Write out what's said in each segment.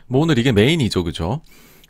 뭐 오늘 이게 메인이죠, 그죠?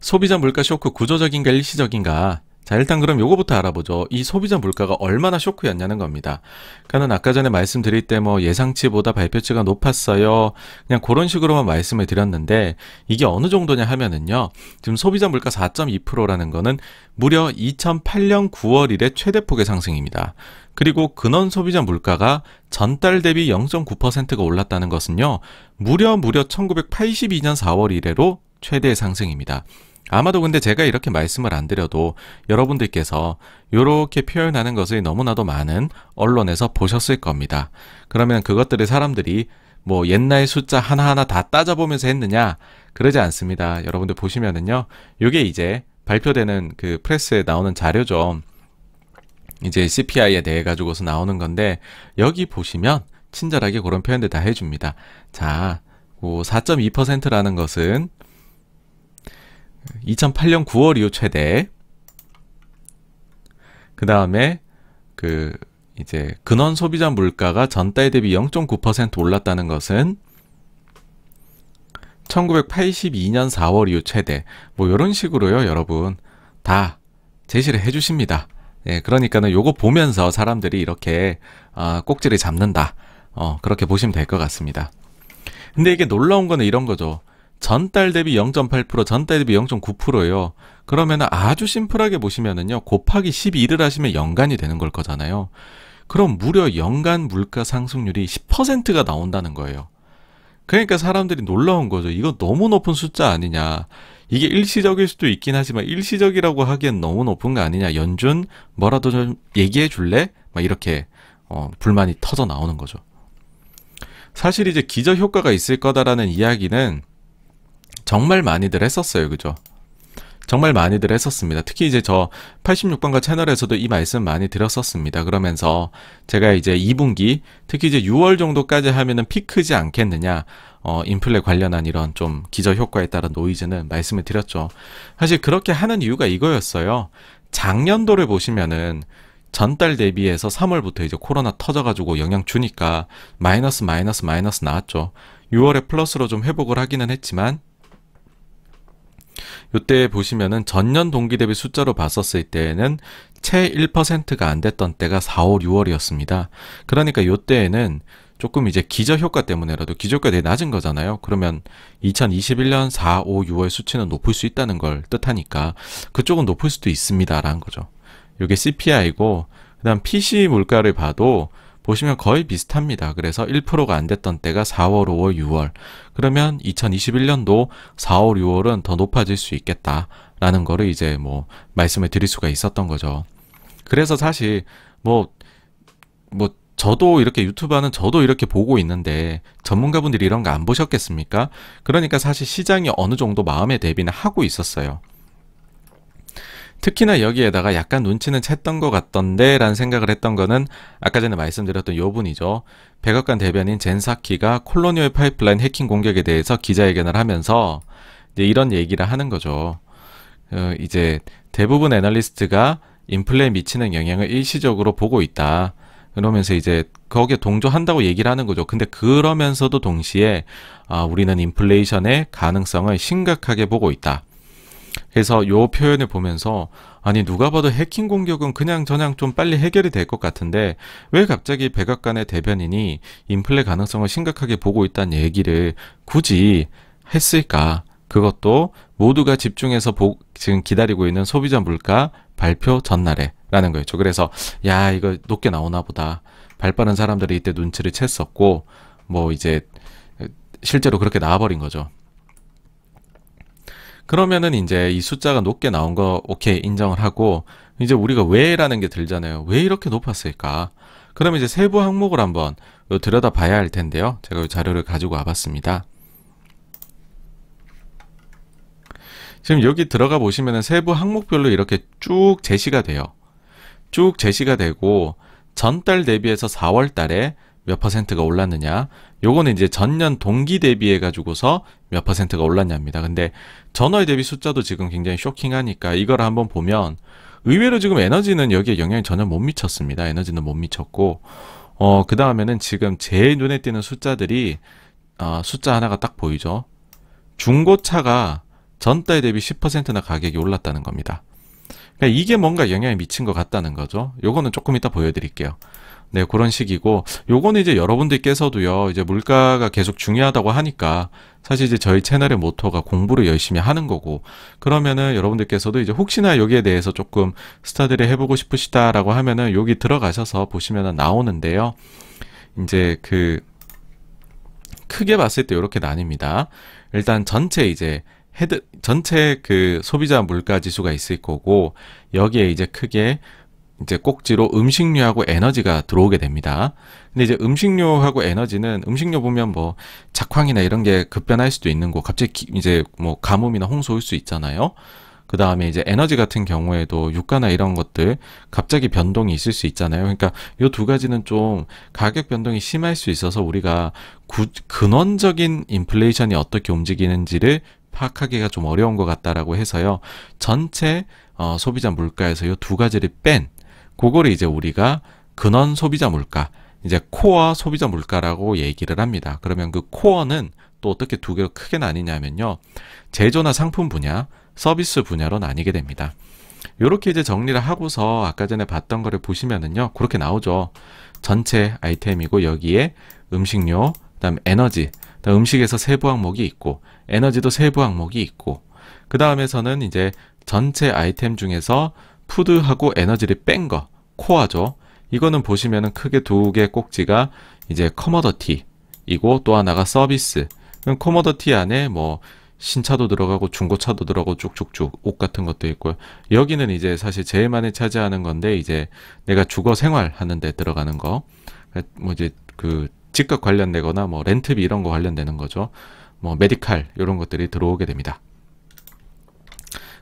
소비자 물가 쇼크 구조적인가 일시적인가? 자, 일단 그럼 요거부터 알아보죠. 이 소비자 물가가 얼마나 쇼크였냐는 겁니다. 그러니까는 아까 전에 말씀드릴 때 뭐 예상치보다 발표치가 높았어요. 그냥 그런 식으로만 말씀을 드렸는데 이게 어느 정도냐 하면은요. 지금 소비자 물가 4.2%라는 거는 무려 2008년 9월 이래 최대폭의 상승입니다. 그리고 근원 소비자 물가가 전달 대비 0.9%가 올랐다는 것은요. 무려 1982년 4월 이래로 최대 상승입니다. 아마도 근데 제가 이렇게 말씀을 안 드려도 여러분들께서 이렇게 표현하는 것을 너무나도 많은 언론에서 보셨을 겁니다. 그러면 그것들을 사람들이 뭐 옛날 숫자 하나하나 다 따져보면서 했느냐? 그러지 않습니다. 여러분들 보시면은요. 이게 이제 발표되는 그 프레스에 나오는 자료죠. 이제 CPI에 대해 가지고서 나오는 건데 여기 보시면 친절하게 그런 표현들 다 해줍니다. 자, 4.2%라는 것은 2008년 9월 이후 최대. 그 다음에 이제 근원 소비자 물가가 전달 대비 0.9% 올랐다는 것은 1982년 4월 이후 최대. 뭐 이런 식으로요, 여러분 다 제시를 해주십니다. 예, 그러니까는 요거 보면서 사람들이 이렇게 꼭지를 잡는다. 그렇게 보시면 될 것 같습니다. 근데 이게 놀라운 거는 이런 거죠. 전달 대비 0.8%, 전달 대비 0.9%예요. 그러면 아주 심플하게 보시면은요. 곱하기 12를 하시면 연간이 되는 걸 거잖아요. 그럼 무려 연간 물가 상승률이 10%가 나온다는 거예요. 그러니까 사람들이 놀라운 거죠. 이거 너무 높은 숫자 아니냐. 이게 일시적일 수도 있긴 하지만 일시적이라고 하기엔 너무 높은 거 아니냐. 연준 뭐라도 좀 얘기해 줄래? 막 이렇게 불만이 터져 나오는 거죠. 사실 이제 기저효과가 있을 거다라는 이야기는 정말 많이들 했었어요. 그죠? 정말 많이들 했었습니다. 특히 이제 저 86번가 채널에서도 이 말씀 많이 드렸었습니다. 그러면서 제가 이제 2분기, 특히 이제 6월 정도까지 하면은 피크지 않겠느냐, 인플레 관련한 이런 좀 기저효과에 따른 노이즈는 말씀을 드렸죠. 사실 그렇게 하는 이유가 이거였어요. 작년도를 보시면은 전달 대비해서 3월부터 이제 코로나 터져가지고 영향 주니까 마이너스 나왔죠. 6월에 플러스로 좀 회복을 하기는 했지만 요때 보시면은 전년 동기 대비 숫자로 봤었을 때에는 채 1%가 안 됐던 때가 4월, 6월이었습니다. 그러니까 요때에는 조금 이제 기저효과 때문에라도 기저효과가 되게 낮은 거잖아요. 그러면 2021년 4, 5, 6월 수치는 높을 수 있다는 걸 뜻하니까 그쪽은 높을 수도 있습니다라는 거죠. 요게 CPI고 그다음 PC 물가를 봐도 보시면 거의 비슷합니다. 그래서 1%가 안 됐던 때가 4월, 5월, 6월. 그러면 2021년도 4월, 6월은 더 높아질 수 있겠다라는 거를 이제 뭐 말씀을 드릴 수가 있었던 거죠. 그래서 사실 뭐 저도 이렇게 유튜브 하는 저도 이렇게 보고 있는데 전문가분들이 이런 거 안 보셨겠습니까? 그러니까 사실 시장이 어느 정도 마음의 대비는 하고 있었어요. 특히나 여기에다가 약간 눈치는 챘던 것 같던데 라는 생각을 했던 거는 아까 전에 말씀드렸던 요 분이죠. 백악관 대변인 젠 사키가 콜로니얼 파이프라인 해킹 공격에 대해서 기자회견을 하면서 이제 이런 얘기를 하는 거죠. 이제 대부분 애널리스트가 인플레에 미치는 영향을 일시적으로 보고 있다. 그러면서 이제 거기에 동조한다고 얘기를 하는 거죠. 근데 그러면서도 동시에 우리는 인플레이션의 가능성을 심각하게 보고 있다. 그래서 요 표현을 보면서 아니 누가 봐도 해킹 공격은 그냥 저냥 좀 빨리 해결이 될 것 같은데 왜 갑자기 백악관의 대변인이 인플레 가능성을 심각하게 보고 있다는 얘기를 굳이 했을까? 그것도 모두가 집중해서 지금 기다리고 있는 소비자 물가 발표 전날에 라는 거였죠. 그래서 야 이거 높게 나오나 보다. 발 빠른 사람들이 이때 눈치를 챘었고 뭐 이제 실제로 그렇게 나와버린 거죠. 그러면은 이제 이 숫자가 높게 나온 거 오케이 인정을 하고 이제 우리가 왜라는 게 들잖아요. 왜 이렇게 높았을까? 그러면 이제 세부 항목을 한번 들여다 봐야 할 텐데요. 제가 이 자료를 가지고 와봤습니다. 지금 여기 들어가 보시면은 세부 항목별로 이렇게 쭉 제시가 돼요. 쭉 제시가 되고 전달 대비해서 4월 달에 몇 퍼센트가 올랐느냐. 요거는 이제 전년 동기 대비해 가지고서 몇 퍼센트가 올랐냐입니다. 근데 전월 대비 숫자도 지금 굉장히 쇼킹하니까 이걸 한번 보면 의외로 지금 에너지는 여기에 영향이 전혀 못 미쳤습니다. 에너지는 못 미쳤고 그 다음에는 지금 제일 눈에 띄는 숫자들이 숫자 하나가 딱 보이죠. 중고차가 전달 대비 10%나 가격이 올랐다는 겁니다. 그러니까 이게 뭔가 영향이 미친 것 같다는 거죠. 요거는 조금 이따 보여드릴게요. 네, 그런 식이고, 요거는 이제 여러분들께서도요, 이제 물가가 계속 중요하다고 하니까, 사실 이제 저희 채널의 모토가 공부를 열심히 하는 거고, 그러면은 여러분들께서도 이제 혹시나 여기에 대해서 조금 스터디를 해보고 싶으시다라고 하면은 여기 들어가셔서 보시면은 나오는데요. 이제 크게 봤을 때 이렇게 나뉩니다. 일단 전체 전체 소비자 물가 지수가 있을 거고, 여기에 이제 크게 이제 꼭지로 음식료하고 에너지가 들어오게 됩니다. 근데 이제 음식료하고 에너지는, 음식료 보면 뭐 작황이나 이런 게 급변할 수도 있는 거, 갑자기 이제 뭐 가뭄이나 홍수 올 수 있잖아요. 그 다음에 이제 에너지 같은 경우에도 유가나 이런 것들 갑자기 변동이 있을 수 있잖아요. 그러니까 요 두 가지는 좀 가격 변동이 심할 수 있어서 우리가 근원적인 인플레이션이 어떻게 움직이는지를 파악하기가 좀 어려운 것 같다라고 해서요. 전체 소비자 물가에서 요 두 가지를 뺀 그거를 이제 우리가 근원 소비자 물가, 이제 코어 소비자 물가라고 얘기를 합니다. 그러면 그 코어는 또 어떻게 두 개로 크게 나뉘냐면요. 제조나 상품 분야, 서비스 분야로 나뉘게 됩니다. 이렇게 이제 정리를 하고서 아까 전에 봤던 거를 보시면은요. 그렇게 나오죠. 전체 아이템이고 여기에 음식료, 그다음 에너지, 그다음 음식에서 세부 항목이 있고 에너지도 세부 항목이 있고 그 다음에서는 이제 전체 아이템 중에서 푸드하고 에너지를 뺀 거, 코어죠. 이거는 보시면은 크게 두 개 꼭지가 이제 커머더티이고 또 하나가 서비스. 그럼 커머더티 안에 뭐 신차도 들어가고 중고차도 들어가고 쭉쭉쭉 옷 같은 것도 있고요. 여기는 이제 사실 제일 많이 차지하는 건데 이제 내가 주거 생활하는 데 들어가는 거, 뭐 이제 집값 관련되거나 뭐 렌트비 이런 거 관련되는 거죠. 뭐 메디칼 이런 것들이 들어오게 됩니다.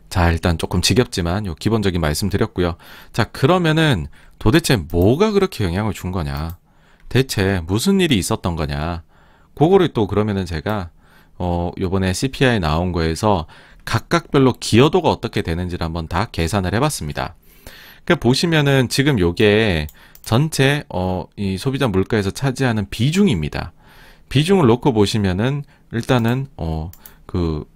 자, 일단 조금 지겹지만 요 기본적인 말씀 드렸고요. 자, 그러면은 도대체 뭐가 그렇게 영향을 준 거냐? 대체 무슨 일이 있었던 거냐? 그거를 또 그러면은 제가 요번에 CPI 나온 거에서 각각별로 기여도가 어떻게 되는지를 한번 다 계산을 해봤습니다. 그러니까 보시면은 지금 요게 전체 이 소비자 물가에서 차지하는 비중입니다. 비중을 놓고 보시면은 일단은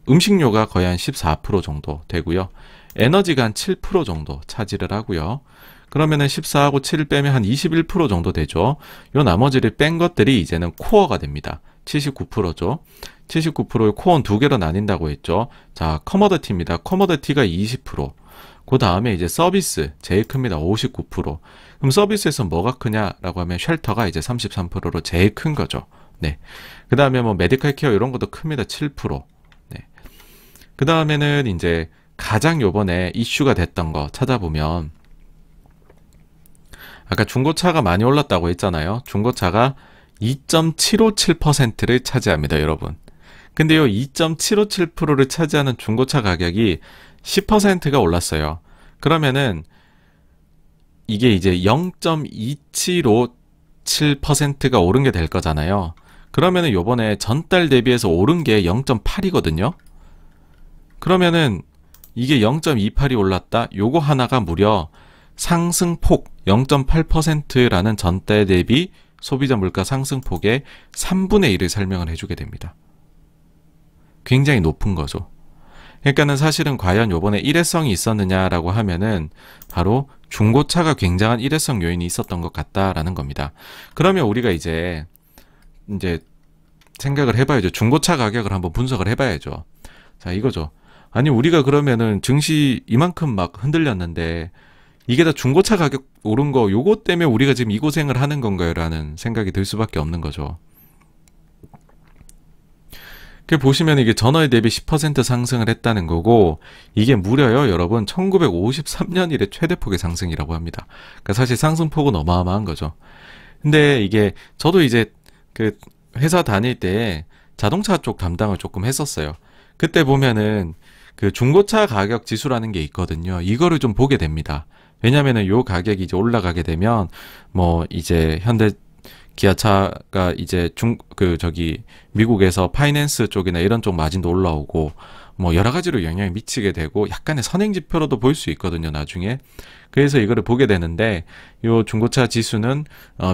음식료가 거의 한 14% 정도 되고요. 에너지가 한 7% 정도 차지를 하고요. 그러면은 14하고 7을 빼면 한 21% 정도 되죠. 요 나머지를 뺀 것들이 이제는 코어가 됩니다. 79%죠. 79%의 코어는 두 개로 나뉜다고 했죠. 자, 커머더티입니다. 커머더티가 20%. 그 다음에 이제 서비스, 제일 큽니다. 59%. 그럼 서비스에서 뭐가 크냐라고 하면 쉘터가 이제 33%로 제일 큰 거죠. 네. 그 다음에 뭐 메디컬 케어 이런 것도 큽니다. 7%. 네. 그 다음에는 이제 가장 요번에 이슈가 됐던 거 찾아보면 아까 중고차가 많이 올랐다고 했잖아요. 중고차가 2.757%를 차지합니다, 여러분. 근데 요 2.757%를 차지하는 중고차 가격이 10%가 올랐어요. 그러면은 이게 이제 0.2757%가 오른 게 될 거잖아요. 그러면은 요번에 전달 대비해서 오른 게 0.8이거든요. 그러면은 이게 0.28이 올랐다. 요거 하나가 무려 상승폭 0.8%라는 전달 대비 소비자 물가 상승폭의 3분의 1을 설명을 해주게 됩니다. 굉장히 높은 거죠. 그러니까는 사실은 과연 요번에 일회성이 있었느냐라고 하면은 바로 중고차가 굉장한 일회성 요인이 있었던 것 같다라는 겁니다. 그러면 우리가 이제 생각을 해봐야죠. 중고차 가격을 한번 분석을 해봐야죠. 자, 이거죠. 아니, 우리가 그러면은 증시 이만큼 막 흔들렸는데 이게 다 중고차 가격 오른 거 요거 때문에 우리가 지금 이 고생을 하는 건가요? 라는 생각이 들 수밖에 없는 거죠. 보시면 이게 전월 대비 10% 상승을 했다는 거고 이게 무려요, 여러분 1953년 이래 최대폭의 상승이라고 합니다. 그러니까 사실 상승폭은 어마어마한 거죠. 근데 이게 저도 이제 회사 다닐 때 자동차 쪽 담당을 조금 했었어요. 그때 보면은 중고차 가격 지수라는 게 있거든요. 이거를 좀 보게 됩니다. 왜냐면은 요 가격이 이제 올라가게 되면 뭐 이제 현대 기아차가 이제 미국에서 파이낸스 쪽이나 이런 쪽 마진도 올라오고 뭐 여러 가지로 영향이 미치게 되고 약간의 선행지표로도 볼 수 있거든요, 나중에. 그래서 이거를 보게 되는데 요 중고차 지수는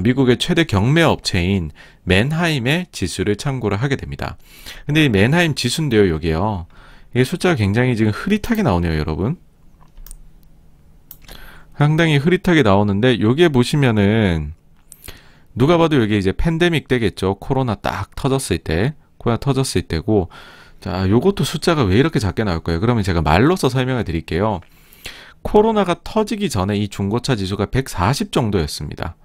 미국의 최대 경매 업체인 맨하임의 지수를 참고를 하게 됩니다. 근데 이 맨하임 지수인데요, 여기요. 이 숫자가 굉장히 지금 흐릿하게 나오네요, 여러분. 상당히 흐릿하게 나오는데 여기에 보시면은 누가 봐도 여기 이제 팬데믹 때겠죠. 코로나 딱 터졌을 때, 코로나 터졌을 때고. 자, 요것도 숫자가 왜 이렇게 작게 나올까요? 그러면 제가 말로써 설명을 드릴게요. 코로나가 터지기 전에 이 중고차 지수가 140 정도였습니다.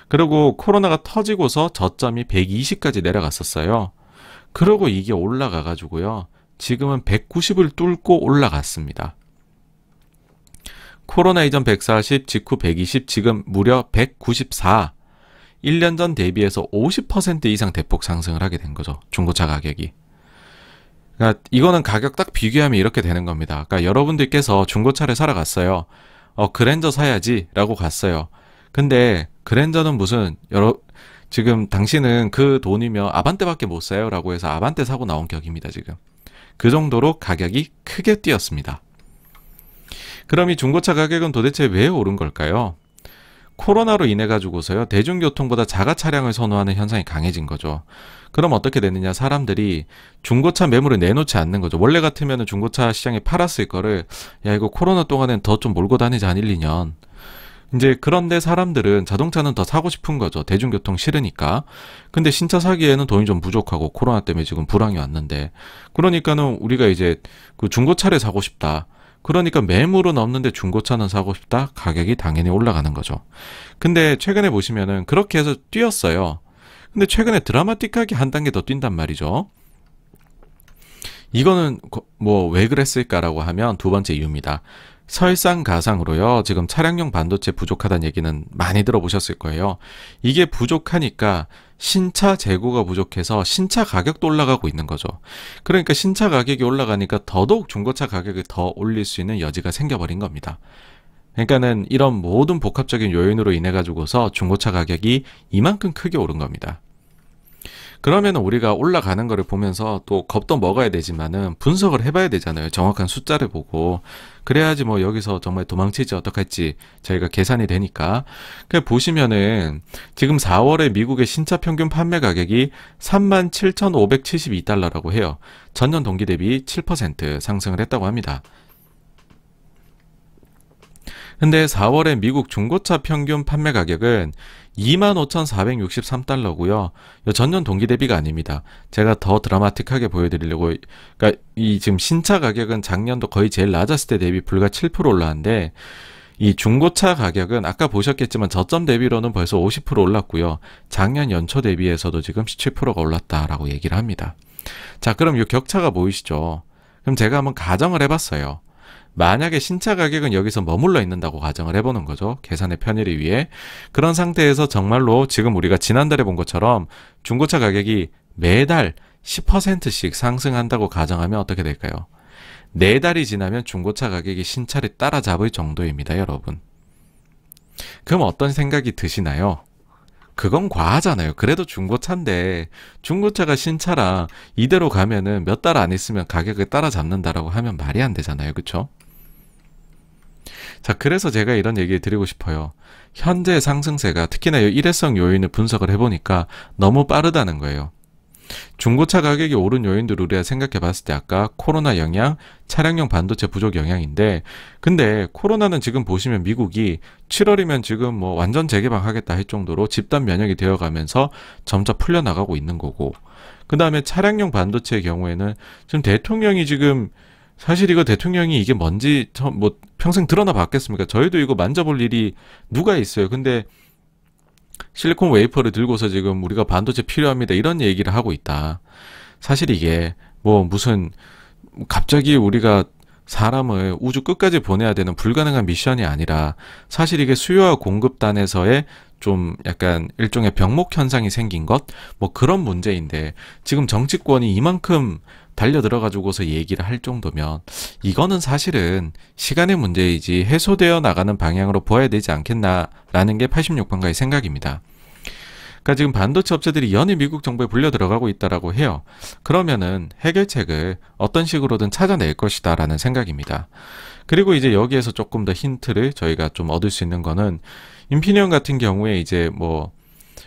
그리고 코로나가 터지고서 저점이 120까지 내려갔었어요. 그리고 이게 올라가가지고요. 지금은 190을 뚫고 올라갔습니다. 코로나 이전 140, 직후 120, 지금 무려 194. 1년 전 대비해서 50% 이상 대폭 상승을 하게 된 거죠. 중고차 가격이. 그러니까 이거는 가격 딱 비교하면 이렇게 되는 겁니다. 그러니까 여러분들께서 중고차를 사러 갔어요. 그랜저 사야지 라고 갔어요. 근데 그랜저는 무슨 지금 당신은 그 돈이면 아반떼밖에 못 사요 라고 해서 아반떼 사고 나온 격입니다. 지금. 그 정도로 가격이 크게 뛰었습니다. 그럼 이 중고차 가격은 도대체 왜 오른 걸까요? 코로나로 인해 가지고서요, 대중교통보다 자가 차량을 선호하는 현상이 강해진 거죠. 그럼 어떻게 되느냐, 사람들이 중고차 매물을 내놓지 않는 거죠. 원래 같으면 중고차 시장에 팔았을 거를, 야, 이거 코로나 동안엔 더 좀 몰고 다니자, 한 1, 2년. 이제 그런데 사람들은 자동차는 더 사고 싶은 거죠. 대중교통 싫으니까. 근데 신차 사기에는 돈이 좀 부족하고 코로나 때문에 지금 불황이 왔는데, 그러니까는 우리가 이제 그 중고차를 사고 싶다. 그러니까 매물은 없는데 중고차는 사고 싶다? 가격이 당연히 올라가는 거죠. 근데 최근에 보시면은 그렇게 해서 뛰었어요. 근데 최근에 드라마틱하게 한 단계 더 뛴단 말이죠. 이거는 뭐 왜 그랬을까라고 하면 두 번째 이유입니다. 설상가상으로요. 지금 차량용 반도체 부족하다는 얘기는 많이 들어보셨을 거예요. 이게 부족하니까 신차 재고가 부족해서 신차 가격도 올라가고 있는 거죠. 그러니까 신차 가격이 올라가니까 더더욱 중고차 가격을 더 올릴 수 있는 여지가 생겨버린 겁니다. 그러니까는 이런 모든 복합적인 요인으로 인해 가지고서 중고차 가격이 이만큼 크게 오른 겁니다. 그러면 우리가 올라가는 거를 보면서 또 겁도 먹어야 되지만은 분석을 해봐야 되잖아요. 정확한 숫자를 보고. 그래야지 뭐 여기서 정말 도망치지 어떡할지 저희가 계산이 되니까. 그 보시면은 지금 4월에 미국의 신차 평균 판매 가격이 37,572달러라고 해요. 전년 동기 대비 7% 상승을 했다고 합니다. 근데 4월에 미국 중고차 평균 판매 가격은 25,463달러고요. 전년 동기 대비가 아닙니다. 제가 더 드라마틱하게 보여드리려고, 그러니까 이 지금 신차 가격은 작년도 거의 제일 낮았을 때 대비 불과 7% 올랐는데, 이 중고차 가격은 아까 보셨겠지만 저점 대비로는 벌써 50% 올랐고요. 작년 연초 대비해서도 지금 17%가 올랐다라고 얘기를 합니다. 자, 그럼 이 격차가 보이시죠? 그럼 제가 한번 가정을 해봤어요. 만약에 신차 가격은 여기서 머물러 있는다고 가정을 해보는 거죠. 계산의 편의를 위해. 그런 상태에서 정말로 지금 우리가 지난달에 본 것처럼 중고차 가격이 매달 10%씩 상승한다고 가정하면 어떻게 될까요? 4달이 지나면 중고차 가격이 신차를 따라잡을 정도입니다, 여러분. 그럼 어떤 생각이 드시나요? 그건 과하잖아요. 그래도 중고차인데 중고차가 신차랑 이대로 가면은 몇 달 안 있으면 가격을 따라잡는다라고 하면 말이 안 되잖아요. 그렇죠? 자, 그래서 제가 이런 얘기를 드리고 싶어요. 현재 상승세가 특히나 일회성 요인을 분석을 해보니까 너무 빠르다는 거예요. 중고차 가격이 오른 요인들을 우리가 생각해 봤을 때 아까 코로나 영향, 차량용 반도체 부족 영향인데, 근데 코로나는 지금 보시면 미국이 7월이면 지금 뭐 완전 재개방하겠다 할 정도로 집단 면역이 되어가면서 점차 풀려나가고 있는 거고, 그 다음에 차량용 반도체의 경우에는 지금 대통령이 지금 사실 이거 대통령이 이게 뭔지 뭐 평생 드러나 봤겠습니까? 저희도 이거 만져볼 일이 누가 있어요. 근데 실리콘 웨이퍼를 들고서 지금 우리가 반도체 필요합니다, 이런 얘기를 하고 있다. 사실 이게 뭐 무슨 갑자기 우리가 사람을 우주 끝까지 보내야 되는 불가능한 미션이 아니라 사실 이게 수요와 공급단에서의 좀 약간 일종의 병목 현상이 생긴 것, 뭐 그런 문제인데 지금 정치권이 이만큼 달려들어가지고서 얘기를 할 정도면 이거는 사실은 시간의 문제이지 해소되어 나가는 방향으로 보아야 되지 않겠나라는 게 86번가의 생각입니다. 그러니까 지금 반도체 업체들이 연이 미국 정부에 불려 들어가고 있다라고 해요. 그러면은 해결책을 어떤 식으로든 찾아낼 것이다라는 생각입니다. 그리고 이제 여기에서 조금 더 힌트를 저희가 좀 얻을 수 있는 거는 인피니언 같은 경우에 이제 뭐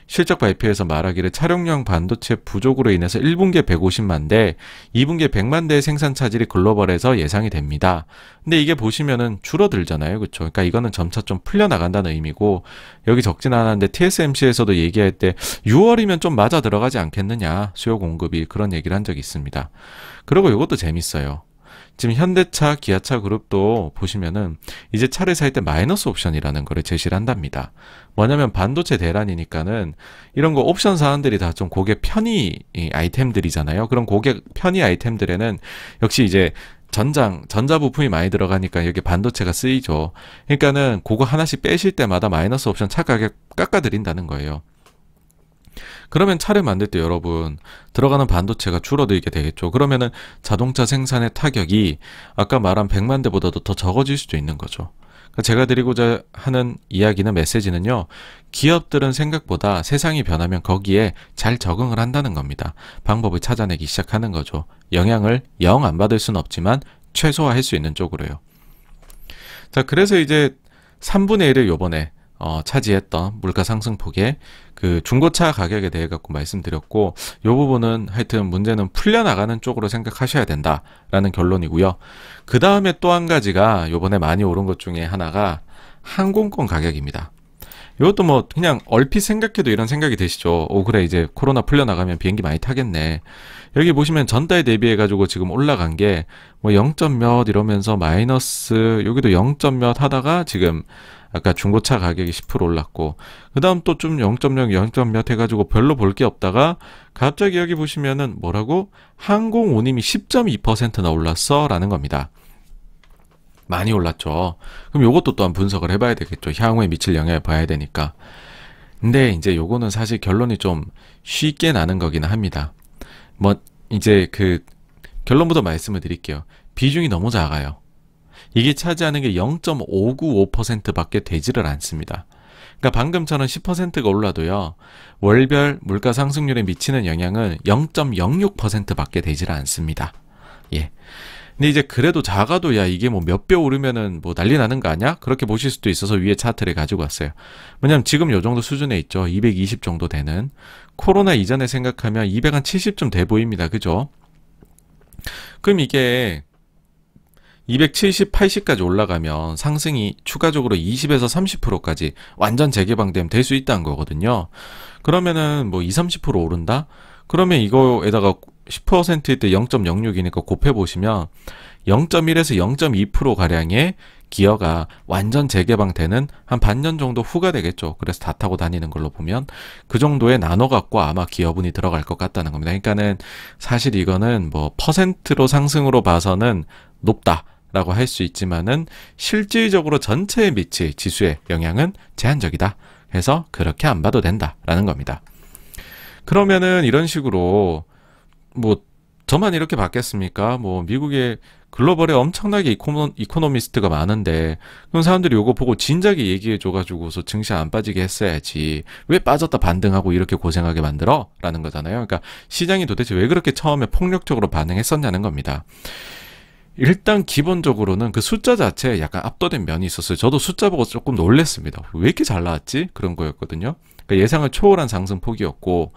실적 발표에서 말하기를 차량용 반도체 부족으로 인해서 1분기에 150만 대, 2분기에 100만 대의 생산 차질이 글로벌에서 예상이 됩니다. 근데 이게 보시면은 줄어들잖아요. 그렇죠? 그러니까 이거는 점차 좀 풀려나간다는 의미고, 여기 적진 않았는데 TSMC에서도 얘기할 때 6월이면 좀 맞아 들어가지 않겠느냐, 수요 공급이, 그런 얘기를 한 적이 있습니다. 그리고 이것도 재밌어요. 지금 현대차, 기아차 그룹도 보시면은 이제 차를 살 때 마이너스 옵션이라는 거를 제시를 한답니다. 뭐냐면 반도체 대란이니까는 이런 거 옵션 사항들이 다 좀 고객 편의 아이템들이잖아요. 그런 고객 편의 아이템들에는 역시 이제 전자 부품이 많이 들어가니까 여기 반도체가 쓰이죠. 그러니까는 그거 하나씩 빼실 때마다 마이너스 옵션 차 가격 깎아드린다는 거예요. 그러면 차를 만들 때 여러분 들어가는 반도체가 줄어들게 되겠죠. 그러면은 자동차 생산의 타격이 아까 말한 100만 대보다도 더 적어질 수도 있는 거죠. 그러니까 제가 드리고자 하는 이야기는, 메시지는요, 기업들은 생각보다 세상이 변하면 거기에 잘 적응을 한다는 겁니다. 방법을 찾아내기 시작하는 거죠. 영향을 영 안 받을 수는 없지만 최소화할 수 있는 쪽으로요. 자, 그래서 이제 3분의 1을 요번에 차지했던 물가 상승폭의 그 중고차 가격에 대해 갖고 말씀드렸고, 요 부분은 하여튼 문제는 풀려나가는 쪽으로 생각하셔야 된다라는 결론이고요. 그 다음에 또 한 가지가 요번에 많이 오른 것 중에 하나가 항공권 가격입니다. 이것도 뭐 그냥 얼핏 생각해도 이런 생각이 드시죠. 오, 그래, 이제 코로나 풀려나가면 비행기 많이 타겠네. 여기 보시면 전달 대비해 가지고 지금 올라간 게 뭐 0. 몇 이러면서 마이너스, 여기도 0. 몇 하다가 지금 아까 중고차 가격이 10% 올랐고, 그 다음 또 좀 0.0, 0. 몇 해가지고 별로 볼 게 없다가 갑자기 여기 보시면은 뭐라고? 항공 운임이 10.2%나 올랐어 라는 겁니다. 많이 올랐죠. 그럼 요것도 또한 분석을 해봐야 되겠죠. 향후에 미칠 영향을 봐야 되니까. 근데 이제 요거는 사실 결론이 좀 쉽게 나는 거긴 합니다. 뭐 이제 그 결론부터 말씀을 드릴게요. 비중이 너무 작아요. 이게 차지하는 게 0.595% 밖에 되지를 않습니다. 그러니까 방금처럼 10%가 올라도요, 월별 물가 상승률에 미치는 영향은 0.06% 밖에 되지를 않습니다. 예. 근데 이제 그래도 작아도 야 이게 뭐 몇 배 오르면은 뭐 난리 나는 거 아니야? 그렇게 보실 수도 있어서 위에 차트를 가지고 왔어요. 왜냐면 지금 요 정도 수준에 있죠. 220 정도 되는. 코로나 이전에 생각하면 270좀 돼 보입니다. 그죠? 그럼 이게 270, 80까지 올라가면 상승이 추가적으로 20에서 30%까지 완전 재개방되면 될 수 있다는 거거든요. 그러면은 뭐 20, 30% 오른다? 그러면 이거에다가 10%일 때 0.06이니까 곱해보시면 0.1에서 0.2%가량의 기어가 완전 재개방되는 한 반년 정도 후가 되겠죠. 그래서 다 타고 다니는 걸로 보면 그 정도의 나눠갖고 아마 기여분이 들어갈 것 같다는 겁니다. 그러니까는 사실 이거는 뭐 퍼센트로 상승으로 봐서는 높다라고 할 수 있지만은 실질적으로 전체에 미칠 지수의 영향은 제한적이다. 그래서 그렇게 안 봐도 된다라는 겁니다. 그러면은 이런 식으로 뭐 저만 이렇게 받겠습니까? 뭐 미국의 글로벌에 엄청나게 이코노미스트가 많은데 그런 사람들이 요거 보고 진작에 얘기해줘가지고서 증시 안 빠지게 했어야지. 왜 빠졌다 반등하고 이렇게 고생하게 만들어? 라는 거잖아요. 그러니까 시장이 도대체 왜 그렇게 처음에 폭력적으로 반응했었냐는 겁니다. 일단 기본적으로는 그 숫자 자체에 약간 압도된 면이 있었어요. 저도 숫자 보고 조금 놀랬습니다. 왜 이렇게 잘 나왔지? 그런 거였거든요. 그러니까 예상을 초월한 상승폭이었고,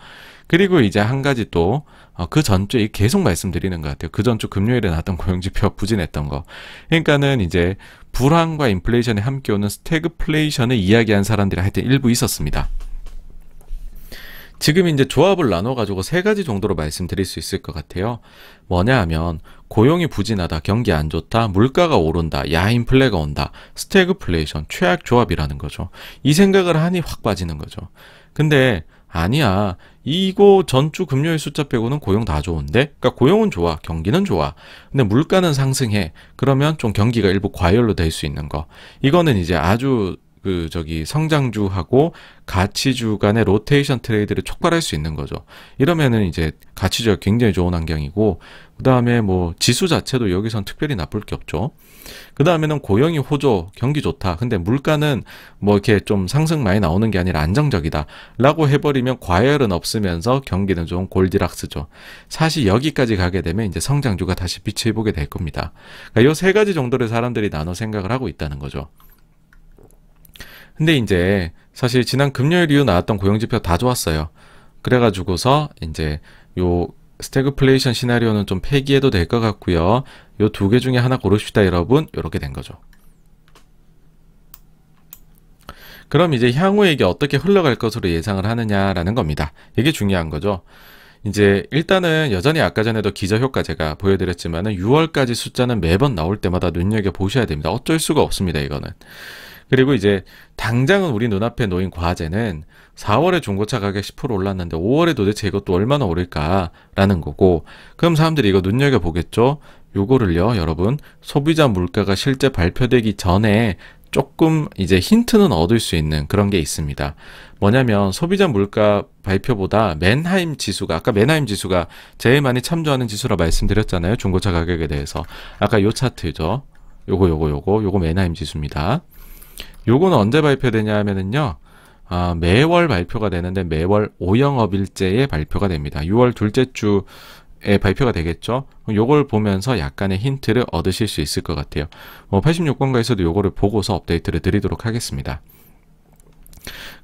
그리고 이제 한 가지 또 그 전주에 계속 말씀드리는 것 같아요. 그 전주 금요일에 나왔던 고용지표가 부진했던 거. 그러니까는 이제 불황과 인플레이션에 함께 오는 스태그플레이션을 이야기한 사람들이 하여튼 일부 있었습니다. 지금 이제 조합을 나눠가지고 세 가지 정도로 말씀드릴 수 있을 것 같아요. 뭐냐 하면 고용이 부진하다, 경기 안 좋다, 물가가 오른다, 야인플레가 온다, 스태그플레이션, 최악 조합이라는 거죠. 이 생각을 하니 확 빠지는 거죠. 근데 아니야. 이거 전주 금요일 숫자 빼고는 고용 다 좋은데? 그러니까 고용은 좋아. 경기는 좋아. 근데 물가는 상승해. 그러면 좀 경기가 일부 과열로 될 수 있는 거. 이거는 이제 아주 성장주하고 가치주 간의 로테이션 트레이드를 촉발할 수 있는 거죠. 이러면은 이제 가치주가 굉장히 좋은 환경이고, 그 다음에 뭐 지수 자체도 여기선 특별히 나쁠 게 없죠. 그 다음에는 고용이 호조, 경기 좋다. 근데 물가는 뭐 이렇게 좀 상승 많이 나오는 게 아니라 안정적이다 라고 해버리면 과열은 없으면서 경기는 좀 골디락스죠. 사실 여기까지 가게 되면 이제 성장주가 다시 빛을 보게 될 겁니다. 그러니까 요 세 가지 정도를 사람들이 나눠 생각을 하고 있다는 거죠. 근데 이제 사실 지난 금요일 이후 나왔던 고용지표 다 좋았어요. 그래가지고서 이제 요 스태그플레이션 시나리오는 좀 폐기해도 될 것 같고요. 요 두 개 중에 하나 고르십시다 여러분. 이렇게 된 거죠. 그럼 이제 향후에 이게 어떻게 흘러갈 것으로 예상을 하느냐라는 겁니다. 이게 중요한 거죠. 이제 일단은 여전히 아까 전에도 기저효과 제가 보여드렸지만은 6월까지 숫자는 매번 나올 때마다 눈여겨보셔야 됩니다. 어쩔 수가 없습니다, 이거는. 그리고 이제 당장은 우리 눈앞에 놓인 과제는 4월에 중고차 가격 10% 올랐는데 5월에 도대체 이것도 얼마나 오를까라는 거고, 그럼 사람들이 이거 눈여겨보겠죠? 요거를요, 여러분, 소비자 물가가 실제 발표되기 전에 조금 이제 힌트는 얻을 수 있는 그런 게 있습니다. 뭐냐면 소비자 물가 발표보다 맨하임 지수가, 아까 맨하임 지수가 제일 많이 참조하는 지수라 말씀드렸잖아요. 중고차 가격에 대해서. 아까 요 차트죠. 요거 맨하임 지수입니다. 요거는 언제 발표되냐 하면은요, 매월 발표가 되는데 매월 5영업일째에 발표가 됩니다. 6월 둘째 주에 발표가 되겠죠. 요걸 보면서 약간의 힌트를 얻으실 수 있을 것 같아요. 86번가에서도 요거를 보고서 업데이트를 드리도록 하겠습니다.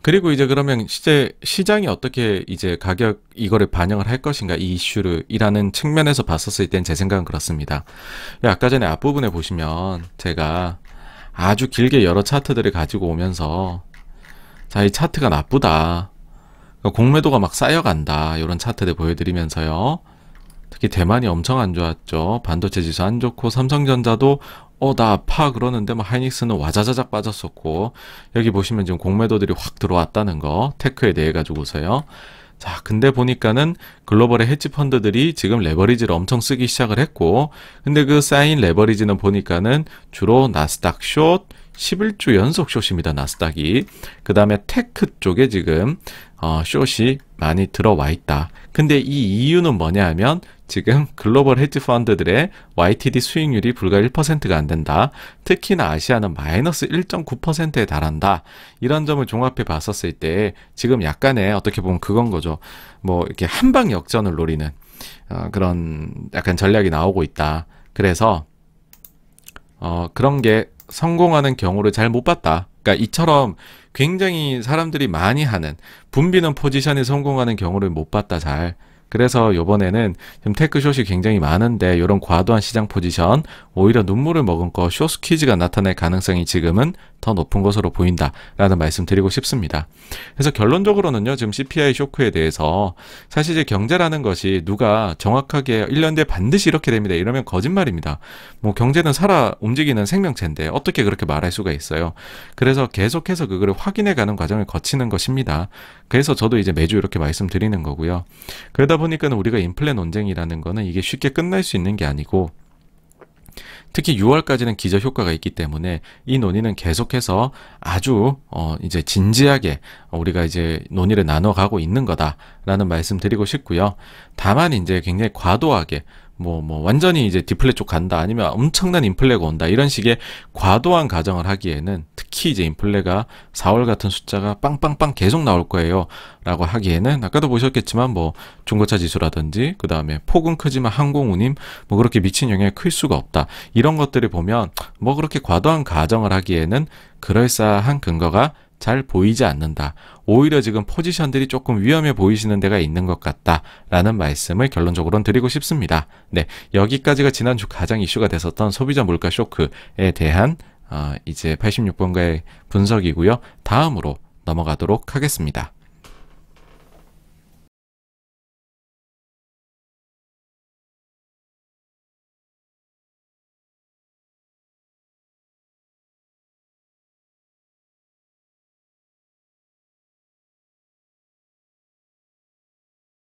그리고 이제 그러면 시장이 어떻게 이제 가격 이거를 반영을 할 것인가, 이 이슈를이라는 측면에서 봤었을 땐 제 생각은 그렇습니다. 아까 전에 앞부분에 보시면 제가 아주 길게 여러 차트들을 가지고 오면서, 자, 이 차트가 나쁘다, 공매도가 막 쌓여간다, 이런 차트들 보여드리면서요. 특히 대만이 엄청 안 좋았죠. 반도체 지수 안 좋고, 삼성전자도 나 아파 그러는데 뭐 하이닉스는 와자자작 빠졌었고, 여기 보시면 지금 공매도들이 확 들어왔다는 거, 테크에 대해 가지고서요. 자, 근데 보니까는 글로벌의 헤지 펀드들이 지금 레버리지를 엄청 쓰기 시작을 했고, 근데 그 쌓인 레버리지는 보니까는 주로 나스닥 숏, 11주 연속 숏입니다. 나스닥이. 그 다음에 테크 쪽에 지금 숏이 많이 들어와 있다. 근데 이 이유는 뭐냐 하면 지금 글로벌 헤지 펀드들의 YTD 수익률이 불과 1%가 안 된다. 특히나 아시아는 마이너스 1.9%에 달한다. 이런 점을 종합해 봤었을 때 지금 약간의 어떻게 보면 그건 거죠. 뭐 이렇게 한방 역전을 노리는 그런 약간 전략이 나오고 있다. 그래서 그런 게 성공하는 경우를 잘 못 봤다. 그러니까 이처럼 굉장히 사람들이 많이 하는 붐비는 포지션이 성공하는 경우를 못 봤다, 잘. 그래서 요번에는 지금 테크숏이 굉장히 많은데 이런 과도한 시장 포지션, 오히려 눈물을 머금 거 숏 스퀴즈가 나타날 가능성이 지금은 더 높은 것으로 보인다라는 말씀 드리고 싶습니다. 그래서 결론적으로는요, 지금 CPI 쇼크에 대해서 사실 이제 경제라는 것이 누가 정확하게 1년 뒤에 반드시 이렇게 됩니다, 이러면 거짓말입니다. 뭐 경제는 살아 움직이는 생명체인데 어떻게 그렇게 말할 수가 있어요. 그래서 계속해서 그거를 확인해가는 과정을 거치는 것입니다. 그래서 저도 이제 매주 이렇게 말씀드리는 거고요. 그러다 보니까는 우리가 인플레 논쟁이라는 거는 이게 쉽게 끝날 수 있는 게 아니고, 특히 6월까지는 기저 효과가 있기 때문에 이 논의는 계속해서 아주 이제 진지하게 우리가 이제 논의를 나눠가고 있는 거다라는 말씀 드리고 싶고요. 다만 이제 굉장히 과도하게 완전히 이제 디플레 쪽 간다, 아니면 엄청난 인플레가 온다, 이런 식의 과도한 가정을 하기에는, 특히 이제 인플레가 4월 같은 숫자가 빵빵빵 계속 나올 거예요 라고 하기에는, 아까도 보셨겠지만 뭐 중고차 지수라든지 그 다음에 폭은 크지만 항공운임 뭐 그렇게 미친 영향이 클 수가 없다, 이런 것들을 보면 뭐 그렇게 과도한 가정을 하기에는 그럴싸한 근거가 잘 보이지 않는다. 오히려 지금 포지션들이 조금 위험해 보이시는 데가 있는 것 같다라는 말씀을 결론적으로는 드리고 싶습니다. 네, 여기까지가 지난주 가장 이슈가 됐었던 소비자 물가 쇼크에 대한 이제 86번가의 분석이고요. 다음으로 넘어가도록 하겠습니다.